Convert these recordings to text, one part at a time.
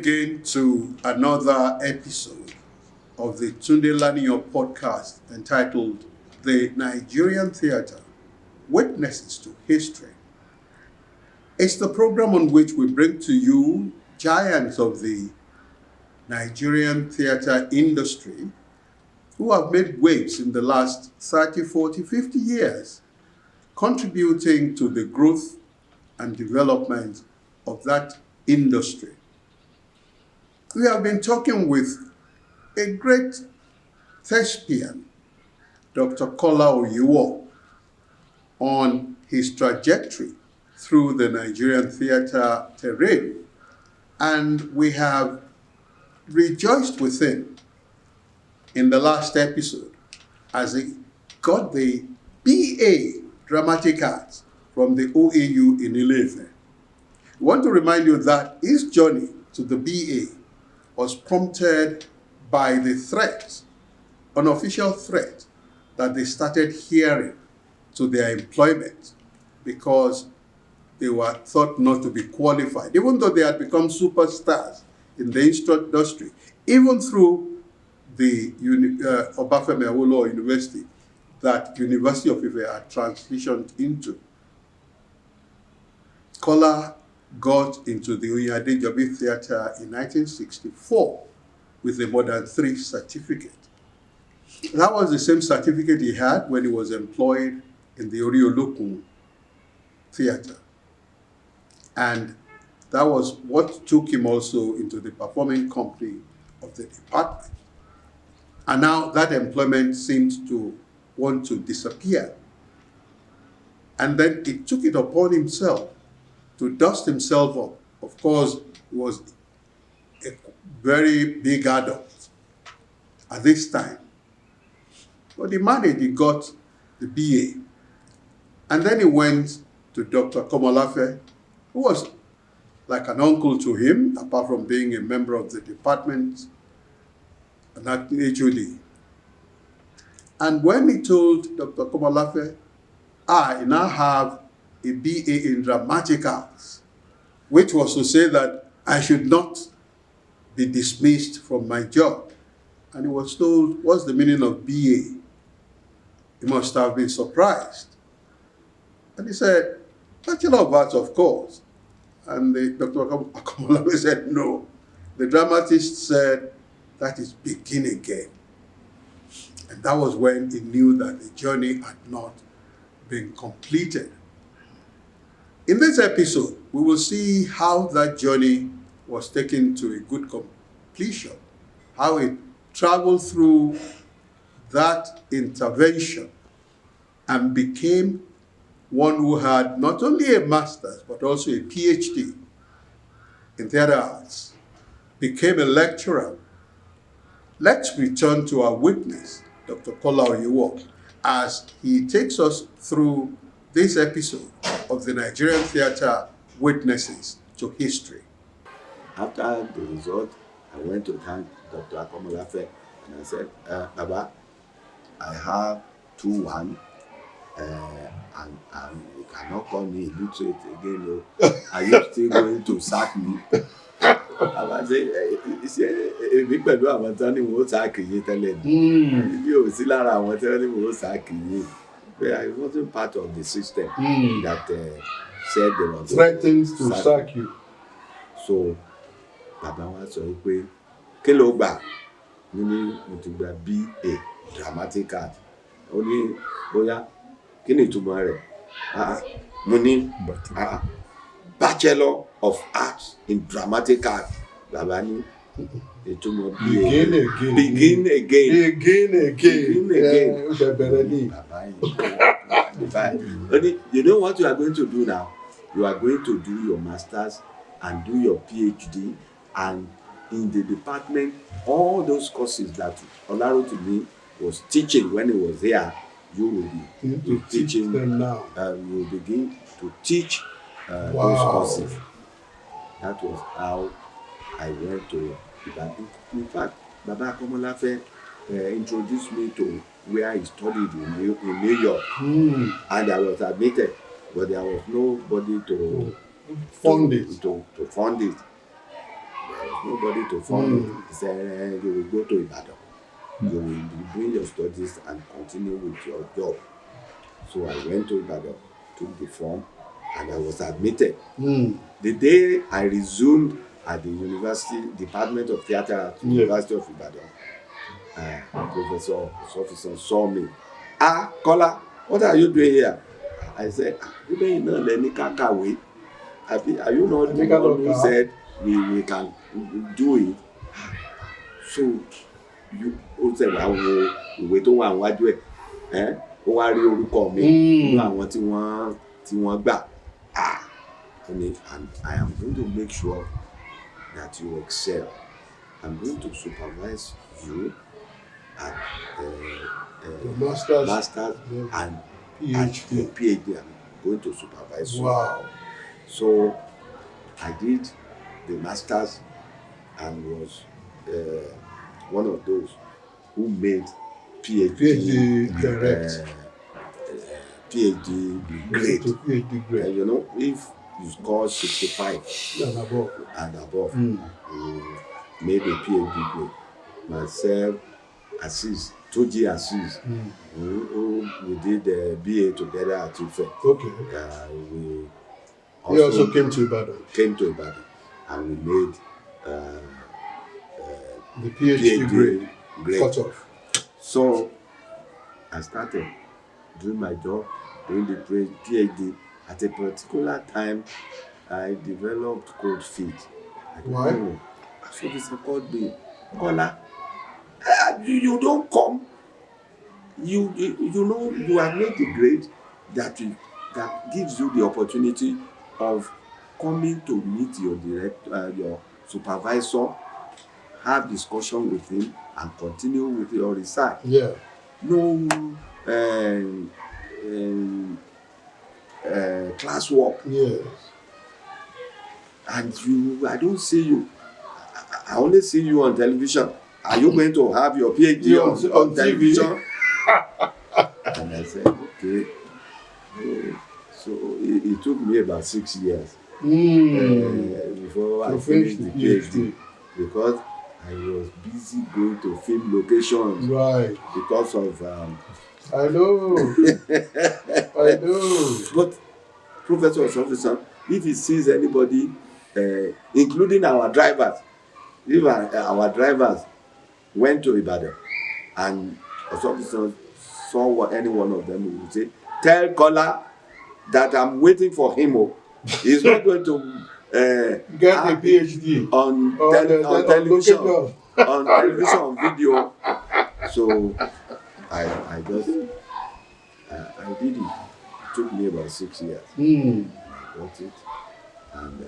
again to another episode of the Tunde Learning Your podcast entitled The Nigerian Theatre, Witnesses to History. It's the program on which we bring to you giants of the Nigerian theatre industry who have made waves in the last 30, 40, 50 years, contributing to the growth and development of that industry. We have been talking with a great thespian, Dr. KOLA OYEWO, on his trajectory through the Nigerian theatre terrain. And we have rejoiced with him in the last episode as he got the BA Dramatic Arts from the OYEWO in Ile-Ife. I want to remind you that his journey to the BA was prompted by the threat, unofficial threat, that they started hearing to their employment because they were thought not to be qualified, even though they had become superstars in the industry, even through the Obafemi Awolowo University that University of Ife had transitioned into. KOLA got into the Oyadejobi Theatre in 1964 with a Modern 3 certificate. That was the same certificate he had when he was employed in the Oriolokun Theatre. And that was what took him also into the performing company of the department. And now that employment seemed to want to disappear. And then he took it upon himself to dust himself up. Of course, he was a very big adult at this time. But he managed, he got the BA. And then he went to Dr. Komolafe, who was like an uncle to him, apart from being a member of the department, an HOD. And when he told Dr. Komolafe, I now have a BA in Dramatic Arts, which was to say that I should not be dismissed from my job. And he was told, what's the meaning of BA? He must have been surprised. And he said, Bachelor of Arts, of course. And Dr. Akomolawe said, no. The dramatist said, that is begin again. And that was when he knew that the journey had not been completed. In this episode, we will see how that journey was taken to a good completion, how it traveled through that intervention and became one who had not only a master's, but also a PhD in theater arts, became a lecturer. Let's return to our witness, Dr. KOLA OYEWO, as he takes us through this episode of the Nigerian Theatre Witnesses to History. After the result, I went to thank Dr. Akomolafe and I said, Baba, I have 2-1 and you cannot call me illiterate again. No. Are you still going to sack me? Baba said, èmi pẹ̀lú àwọn tán ni wọ́n sack yín tẹ́lẹ̀ ni. Bí o sí lára àwọn tán ni wọ́n sack yín. I wasn't part of the system that said they were threatened to sack you. So, Baba wa sọ pé kí ló gbà? Mo ní mo ti gba BA Dramatic Art. Ó ní bóyá kí ni ìtumọ̀ rẹ̀? Mo ní Bachelor of Arts in Dramatic Art. Baba ní ìtumọ̀ BA. Begin again. You know what you are going to do now? You are going to do your master's and do your PhD, and in the department, all those courses that Olarotimi was teaching when he was here, you will be teaching them now. You will begin to teach those courses. That was how I went to Ibadan. In fact, Baba Akomolafe introduced me to where he studied in New York, and I was admitted, but there was nobody to fund it. To fund it. There was nobody to fund it. He said, you will go to Ibadan. You will be doing your studies and continue with your job. So I went to Ibadan, took the form, and I was admitted. The day I resumed at the University Department of Theatre at the University of Ibadan, Professor Sofison saw me. Kola, what are you doing here? I said, are you not the one who said we can do it? So you said, ìwé tó wà níwájú ẹ̀ ó wá rí orúkọ mi nínú àwọn tí wọ́n gbà. And I am going to make sure that you excel. I'm going to supervise you at masters and PhD. I'm going to supervise you. Wow. So I did the masters and was one of those who made PhD correct. PhD grade. PhD grade. You know, if you score 65 and above, you made a PhD grade. Myself, Assis, Toji Assis, we did the BA together at Ife. Okay. We also came to Ibadan. And we made the PhD grade cut off. So I started doing my job, doing the PhD. At a particular time, I developed cold feet. Why? So this called me, Kola, you don't come. You know you have made the grade that gives you the opportunity of coming to meet your your supervisor, have discussion with him, and continue with your research. Yeah. No classwork. Yes. And I don't see you. I only see you on television. Are you going to have your PhD on television? And I said, okay. So it took me about 6 years before I finished the PhD because I was busy going to film locations. Right. Because of I know. But Professor Sofison, if he sees anybody, including our drivers, if our drivers went to Ibadan and Sofison saw any one of them, he would say, tell Kola that I'm waiting for him. He's not going to get a PhD on television, on television, on video. So I did it. It took me about 6 years. I got it, and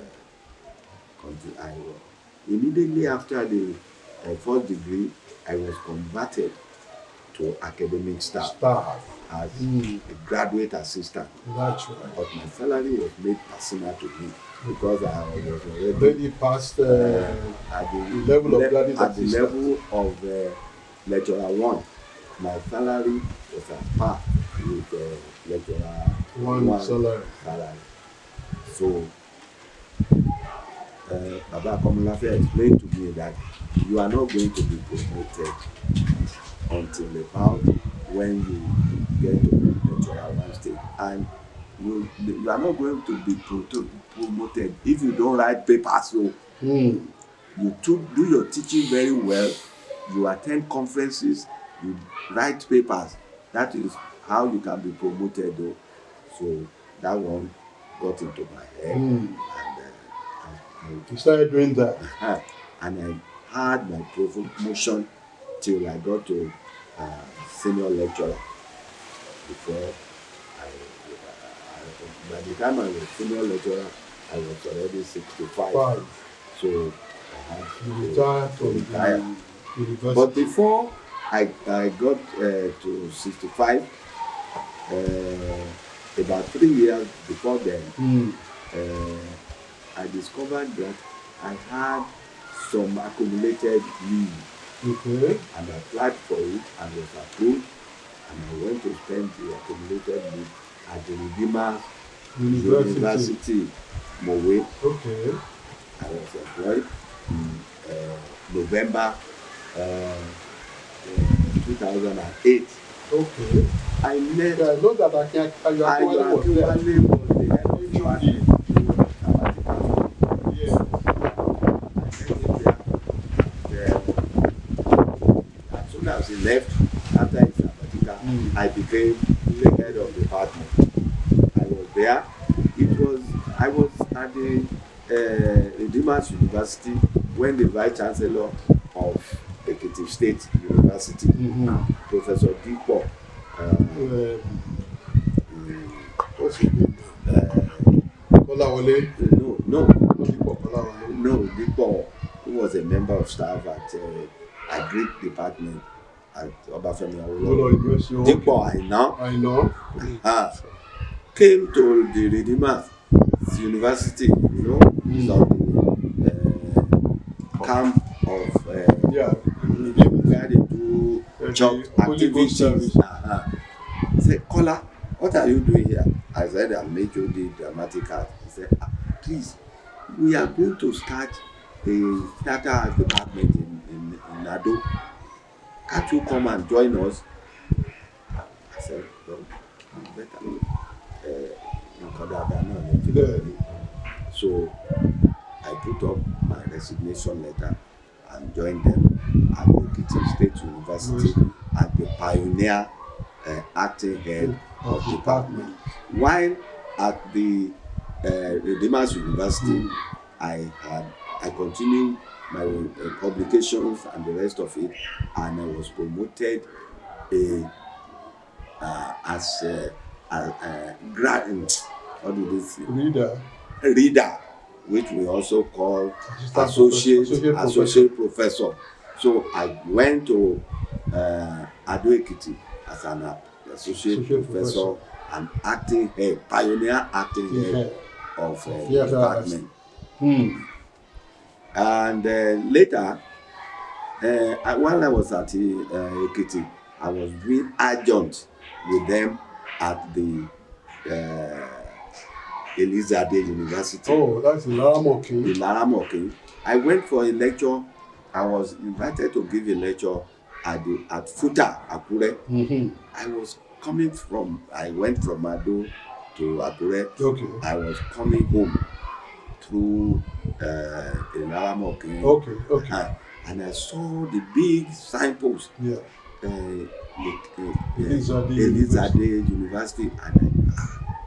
immediately after the first degree, I was converted to academic staff as a graduate assistant. That's right. But my salary was made personal to me because I was already past at the level of graduate assistant. At the level of lecturer 1. My salary was at par with lecturer 1 salary. So Baba Komolafe explained to me that you are not going to be promoted until about when you get to lecturer 1 stage, and you are not going to be promoted if you don't write papers. So you do your teaching very well, you attend conferences, you write papers. That is how you can be promoted though. So that one got into my head, and you started doing that. And I had my promotion till I got to senior lecturer. Before by the time I was senior lecturer, I was already 65. So I had to retire. But before I got to 65, about 3 years before then, I discovered that I had some accumulated leave. Okay. And I applied for it and was approved. And I went to spend the accumulated leave at the Redeemer University, Mowe. Okay. I was employed November 2008. Okay. I met Yeah, I know that Akinwale was there. Akinwale was the head of department. Yeah. As soon as he left, after his sabbatical, I became the head of department. I was there. I was at the Redeemers University when the Vice Chancellor of Ekiti State University, Professor Dipo, what's his name? Kolawole. No, Dipo Kolawole. no, Dipo, who was a member of staff at Agric department at Obafemi Awolowo. Dipo, I know. Came to the Redeemers University, is on the camp of where they do job activities. Say, Kola, what are you doing here? I said, I'm making the dramatic art. He said, please, we are going to start a theatre department in Ado. Can't you come and join us? I said, well, better. So I put up my resignation letter and joined them at the Ekiti State University as the pioneer acting head of department. While at the Redeemers University, I continued my publications and the rest of it, and I was promoted as a reader, which we also call associate professor. So I went to Ado Ekiti as an associate professor and acting head, pioneer acting head of department. And later, while I was at Ekiti, I was doing adjunct with them at the Elizade University. Oh, that's Ilaramokin. I went for a lecture. I was invited to give a lecture at Futa, Akure. I went from Ado to Akure. Okay. I was coming home through Ilaramokin. Okay. And I saw the big signpost. Yeah. Elizade University, and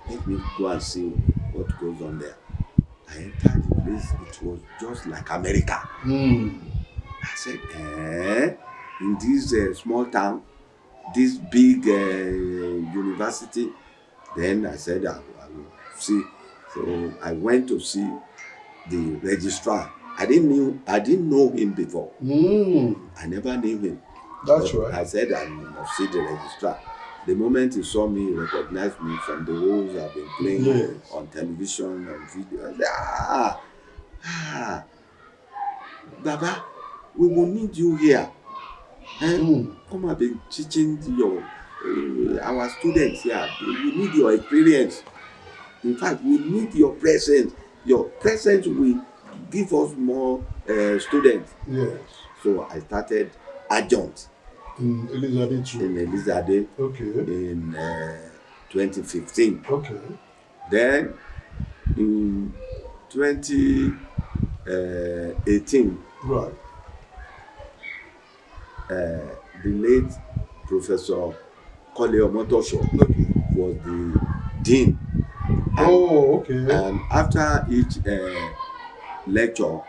let me go and see what goes on there. I entered the place, it was just like America. I said, in this small town, this big university. Then I said, I will see. So I went to see the registrar. I didn't know him before. I never knew him. That's right. I said, I must see the registrar. The moment he saw me, he recognized me from the roles I've been playing on television, on video. I said, Baba, we will need you here. Come and be teaching our students here. We need your experience. In fact, we need your presence. Your presence will give us more students. Yes. So I started adjunct in Elizade. Okay. In 2015. Okay. Then in 2018, right. The late Professor KOLA was the dean. And after each lecture,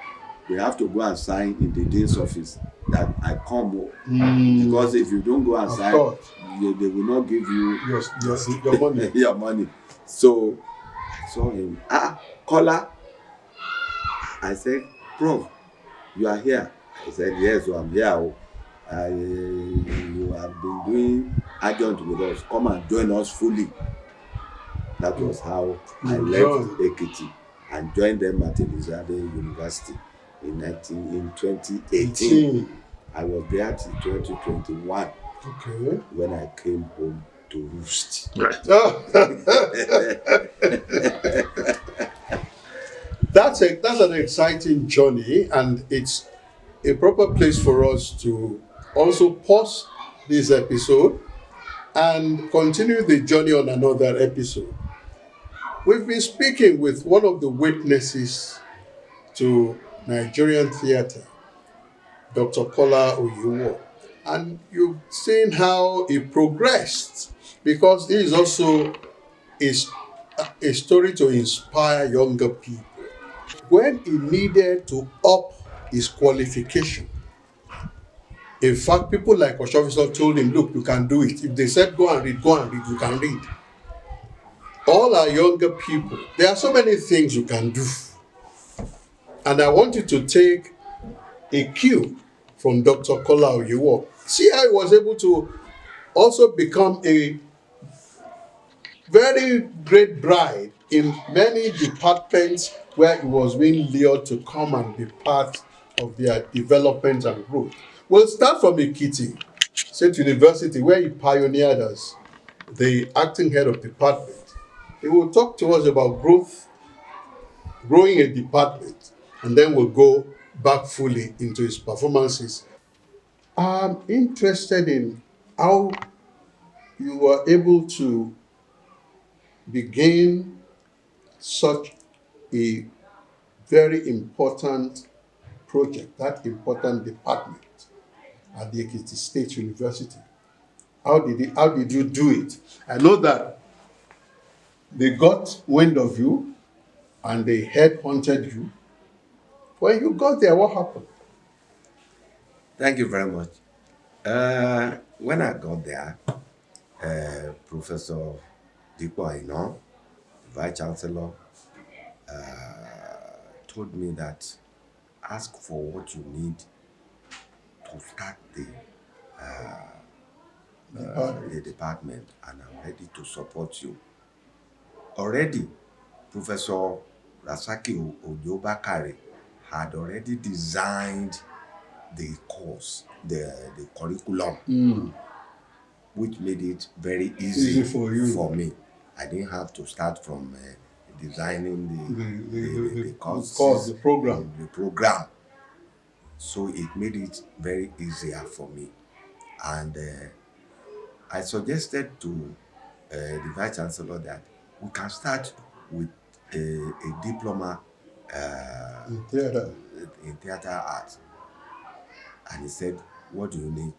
we have to go and sign in the dean's office that I come because if you don't go and sign, they will not give you your money. Your money. So I saw him. KOLA. I said, Prof, you are here. He said, yes, so I'm here. You have been doing adjunct with us. Come and join us fully. That was how I left Ekiti and joined them at Elizade University in 2018. I was there till 2021. Okay. When I came home to roost. That's an exciting journey, and it's a proper place for us to also pause this episode and continue the journey on another episode. We've been speaking with one of the witnesses to Nigerian theatre, Dr. KOLA OYEWO. And you've seen how he progressed, because he is also a story to inspire younger people. When he needed to up his qualification, in fact, people like Oshofisol told him, look, you can do it. If they said go and read, you can read. All our younger people, there are so many things you can do. And I want you to take a cue from Dr. KOLA OYEWO. See how he was able to also become a very great bride in many departments where he was being lured to come and be part of their development and growth. We'll start from Ekiti State University, where he pioneered as the acting head of department. He will talk to us about growing a department, and then we'll go back fully into his performances. I'm interested in how you were able to begin such a very important project, that important department at the Ekiti State University. How did you do it? I know that they got wind of you and they headhunted you. When you got there, what happened? Thank you very much. When I got there, Professor Dipo Aina, the Vice Chancellor, told me that ask for what you need to start the department, and I'm ready to support you. Already, Professor Rasaki Ojobakare had already designed the course, the curriculum, which made it very easy for me. I didn't have to start from designing the course, the program. The program. So it made it very easier for me. And I suggested to the Vice Chancellor that we can start with a diploma in theatre arts. And he said, what do you need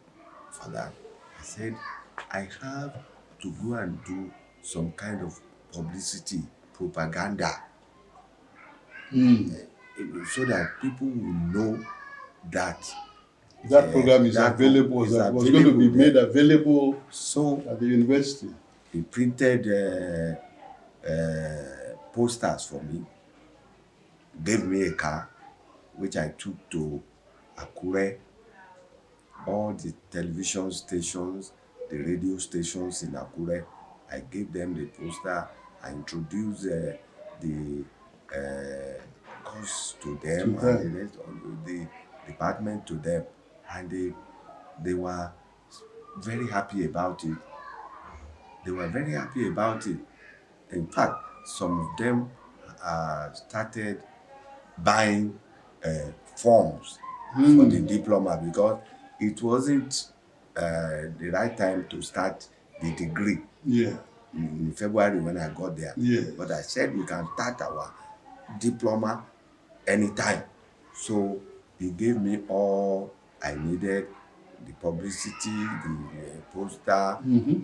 for that? I said, I have to go and do some kind of publicity, propaganda, so that people will know that that program is available, was going to be made available at the university. He printed posters for me, gave me a car, which I took to Akure, all the television stations, the radio stations in Akure. I gave them the poster. I introduced the course to them, and the rest of the department to them, and they were very happy about it. They were very happy about it. In fact, some of them started buying forms for the diploma, because it wasn't the right time to start the degree. In February when I got there. But I said we can start our diploma anytime. So he gave me all I needed, the publicity, the poster,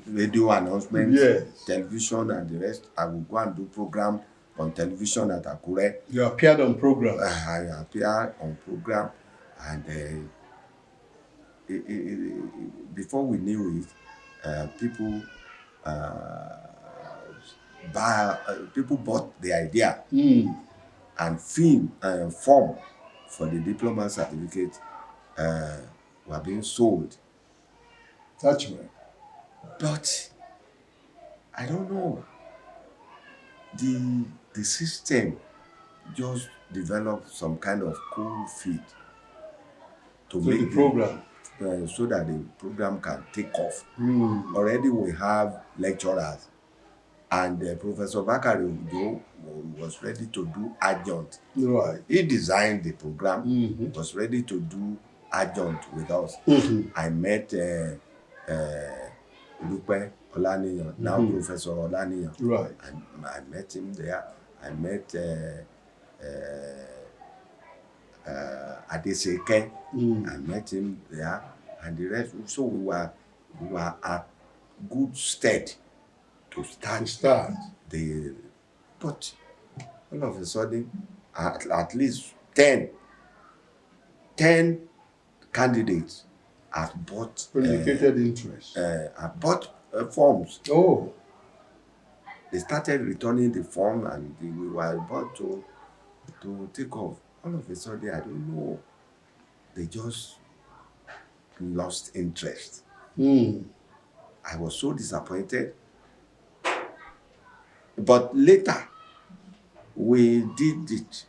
radio announcements, television, and the rest. I would go and do program on television at Akure. You appeared on program. I appeared on program, and before we knew it, people bought the idea, and form for the diploma certificate were being sold. That's right. But I don't know. The system just developed some kind of cool feet to make the program, so that the program can take off. Already we have lecturers, and Professor Bakari Udo was ready to do adjunct. Right. He designed the program, was ready to do adjunct with us. I met Dupe Olaniyan, now Professor Olaniyan. Right. I met him there. I met Adeseke. I met him there, and the rest. So we were at good stead to start. But all of a sudden, at least 10 candidates have bought indicated interest. Have bought forms. Oh. They started returning the form, and we were about to take off. All of a sudden, I don't know, they just lost interest. I was so disappointed. But later, we did it.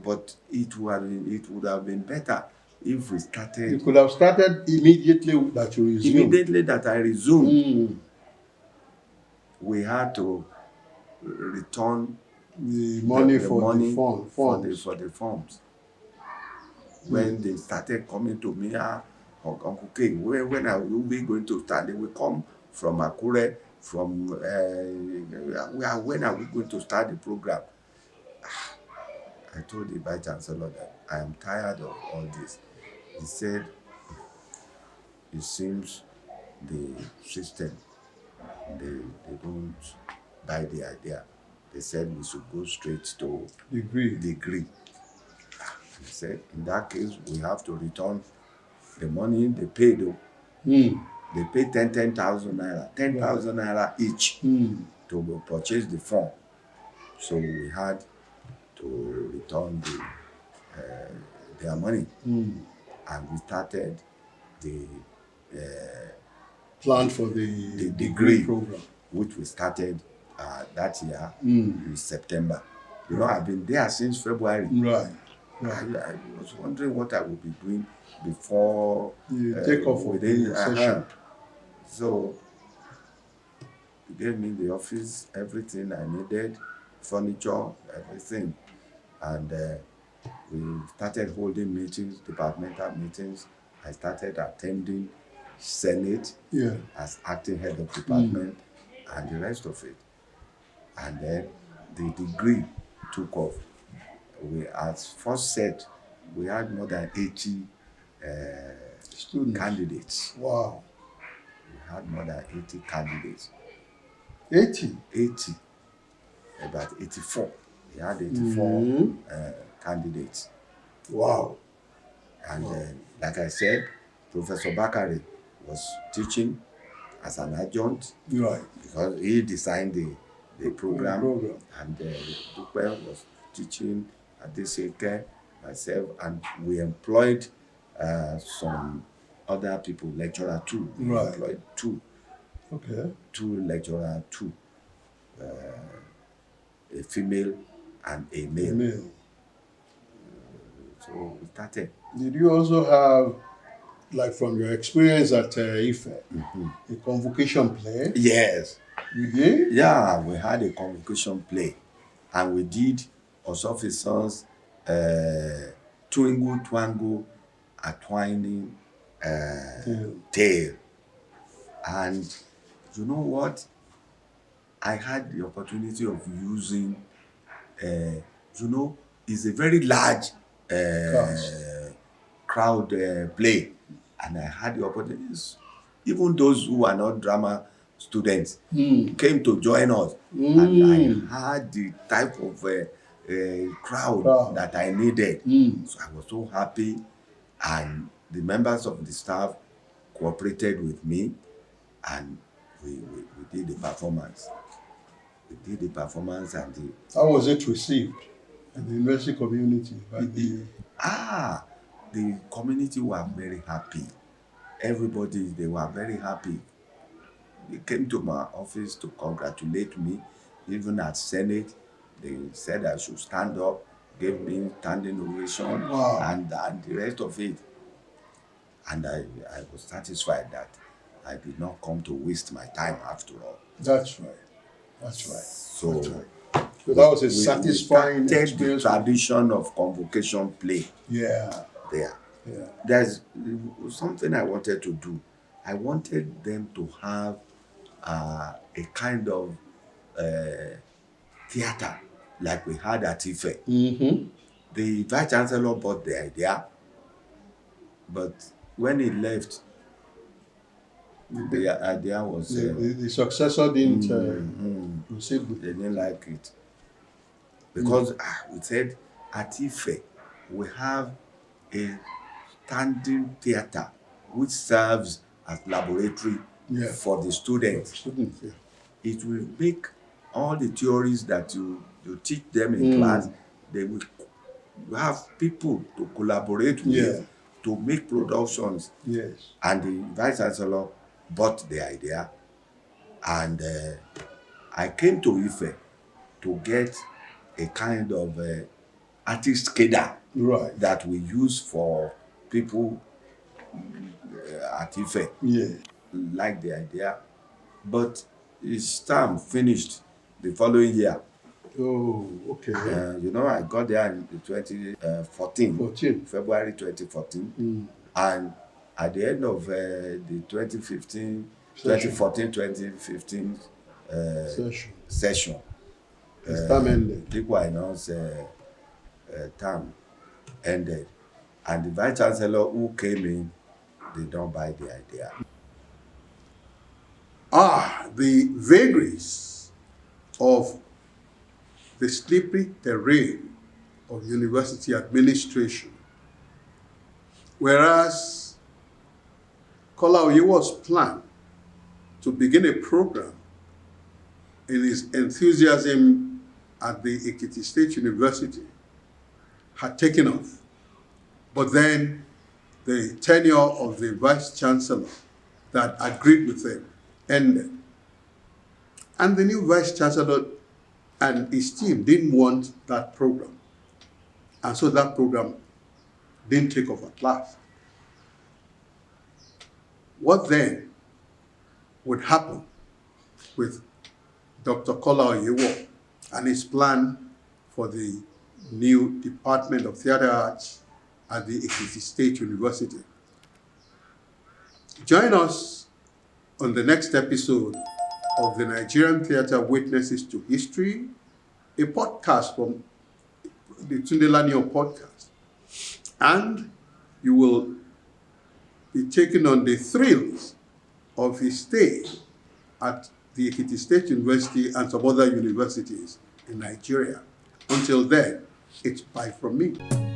But it would have been better if we started. You could have started immediately that you resumed. Immediately that I resumed. We had to return the money for the forms. When they started coming to me, Uncle King, when are we going to start? They will come from Akure, from when are we going to start the program? I told the Vice Chancellor that I am tired of all this. He said, it seems the system, they don't buy the idea. They said we should go straight to degree. He said, in that case, we have to return the money they paid. They paid 10,000 naira, 10,000 naira each to purchase the form. So we had to return their money. And we started the plan for the degree program, which we started that year in September. You know, I've been there since February. Right. I was wondering what I would be doing before the takeoff within the session. So they gave me the office, everything I needed, furniture, everything. And we started holding meetings, departmental meetings. I started attending Senate as acting head of department and the rest of it. And then the degree took off. We, as first said, we had more than 80 candidates. Wow. We had more than 80 candidates. 80? 80. About 84. We had 84 candidates. Wow. And like I said, Professor Bakari was teaching as an adjunct. Right. Because he designed the program. And Dupe was teaching at Adeseke, myself, and we employed some other people, lecturer too. We employed two. Okay. Two lecturer, two. A female and a male. So we started. Did you also have, like from your experience at Ife, a convocation play? Yes. You did? Yeah, we had a convocation play. And we did Osofison's Twinkle Twangle Atwining Tale. And you know what? I had the opportunity of using, it's a very large crowd play. And I had the opportunities, even those who are not drama students came to join us. And I had the type of crowd that I needed. So I was so happy. And the members of the staff cooperated with me. And we did the performance. We did the performance and how was it received in the university community? The community were very happy. Everybody, they were very happy. They came to my office to congratulate me. Even at Senate, they said I should stand up, gave me standing ovation, and the rest of it. And I was satisfied that I did not come to waste my time after all. That's right. That's right. So that was a satisfying experience. The tradition of convocation play. Yeah. There. Yeah. There's something I wanted to do. I wanted them to have a kind of theater like we had at Ife. Mm-hmm. The vice chancellor bought the idea, but when he left, the idea was The successor didn't receive they it. didn't like it because we said at Ife we have a standing theater which serves as laboratory Yeah. for the students. Students, yeah. It will make all the theories that you teach them in class, they will have people to collaborate with Yeah. to make productions. Yes. And the vice chancellor bought the idea, and I came to Ife to get a kind of artist cadre Right. that we use for people at Ife. Yeah. Like the idea, but his term finished the following year. Oh, okay. I got there in 2014, 14. February 2014, and at the end of the 2015, Session. 2014, 2015 session, His term ended. people announced term ended, and the vice chancellor who came in, they don't buy the idea. The vagaries of the slippery terrain of university administration. Whereas KOLA OYEWO's plan to begin a program in his enthusiasm at the Ekiti State University had taken off, but then the tenure of the vice chancellor that agreed with him ended. And the new vice chancellor and his team didn't want that program. And so that program didn't take off at last. What then would happen with Dr. KOLA OYEWO and his plan for the new Department of Theatre Arts at the Ekiti State University? Join us on the next episode of the Nigerian Theatre Witnesses to History, a podcast from the Tunde Lanio podcast. And you will be taken on the thrills of his stay at the Ekiti State University and some other universities in Nigeria. Until then, it's bye from me.